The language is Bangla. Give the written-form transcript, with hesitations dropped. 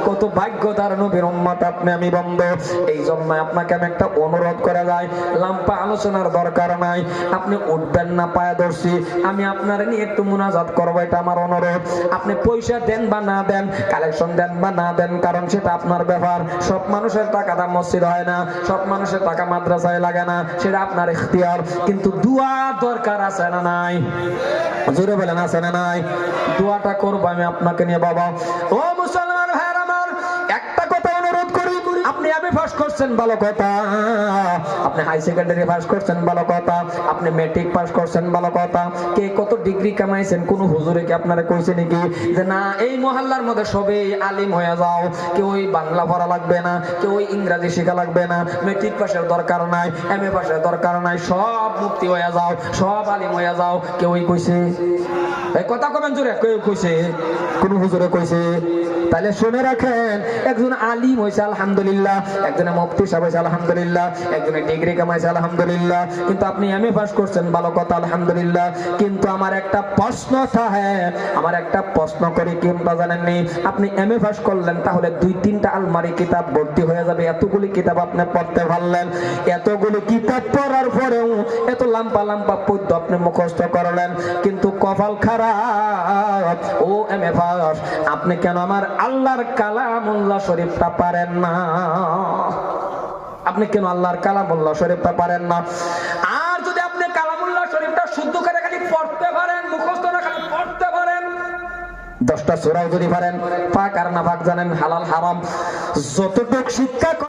কত ভাগ্যদার নবীর উম্মত আপনি, আমি বন্ধ। এই জন্য আপনাকে আমি একটা অনুরোধ করে যাই, লাম্পা আলোচনার দরকার নাই, আপনি উঠবেন না, পায়ে ধরছি, আমি আপনার নিয়ে একটু মুনাজাত করবো, এটা আমার অনুরোধ। আপনি পয়সা দেন বা না দেন, কালেকশন দেন বা না দেন, কারণ সেটা আপনার ব্যাপার। সব মানুষের টাকা দাম মসজিদ হয় না, সব মানুষের টাকা মাদ্রাসায় লাগে না, সেটা আপনার ইখতিয়ার। কিন্তু দোয়া দরকার আছে না নাই? জোরে বলেন আছে না নাই? দোয়াটা করবো আমি আপনাকে নিয়ে বাবা। ও মুসলমান ভাইয়ের আমার, একটা কথা অনুরোধ করি, আপনি এমএ পাস করছেন ভালো কথা, আপনি হাই সেকেন্ডারি পাস করছেন ভালো কথা, আপনি ম্যাট্রিক পাস করছেন ভালো কথা, কে কত ডিগ্রি কামাইছেন কোন হুজুরে কি আপনারা কইছে নাকি যে না এই মহল্লার মধ্যে সবে আলিম হয়ে যাও, কেউ ওই বাংলা পড়া লাগবে না, কেউ ওই ইংরেজি শেখা লাগবে না, ম্যাট্রিক পাসের দরকার নাই, এমএ পাসের দরকার নাই, সব মুক্তি হয়ে যাও, সব আলিম হয়ে যাও, কেউ ওই কইছে? এই কথা কবেন জোরে, কেউ কইছে? কোন হুজুরে কইছে? তাহলে শুনে রাখেন, একজন আলিম হয়েছে আলহামদুলিল্লাহ, একজনে মুফতি সাহেব হয়েছে আলহামদুলিল্লাহ, একজনে ডিগ্রি কামাইছে আলহামদুলিল্লাহ, কিন্তু আপনি এমএ পাস করছেন ভালো কথা আলহামদুলিল্লাহ। কিন্তু আমার একটা প্রশ্ন থাকে, আমার একটা প্রশ্ন করি, কিংবা জানেননি, আপনি এমএ পাস করলেন, তাহলে 2-3টা আলমারি কিতাব ভর্তি হয়ে যাবে, এতগুলি কিতাব আপনি পড়তে পারলেন, এতগুলি কিতাব পড়ার পরেও এত লাম্পা লাম্পা পদ্য আপনি মুখস্থ করলেন, কিন্তু কপাল খারাপ, ও এমএ পাস, আপনি কেন আমার আল্লাহর কালামুল্লাহ শরীফটা পারেন না? আপনি কেন আল্লাহর কালামুল্লাহ শরীফটা পারেন না? আর যদি আপনি কালামুল্লাহ শরীফটা শুদ্ধ করে খালি পড়তে পারেন, মুখস্থ না খালি পড়তে পারেন, 10টা সূরাও যদি পারেন, পাক আর না পাক জানেন, হালাল হারাম যতটুকু শিক্ষা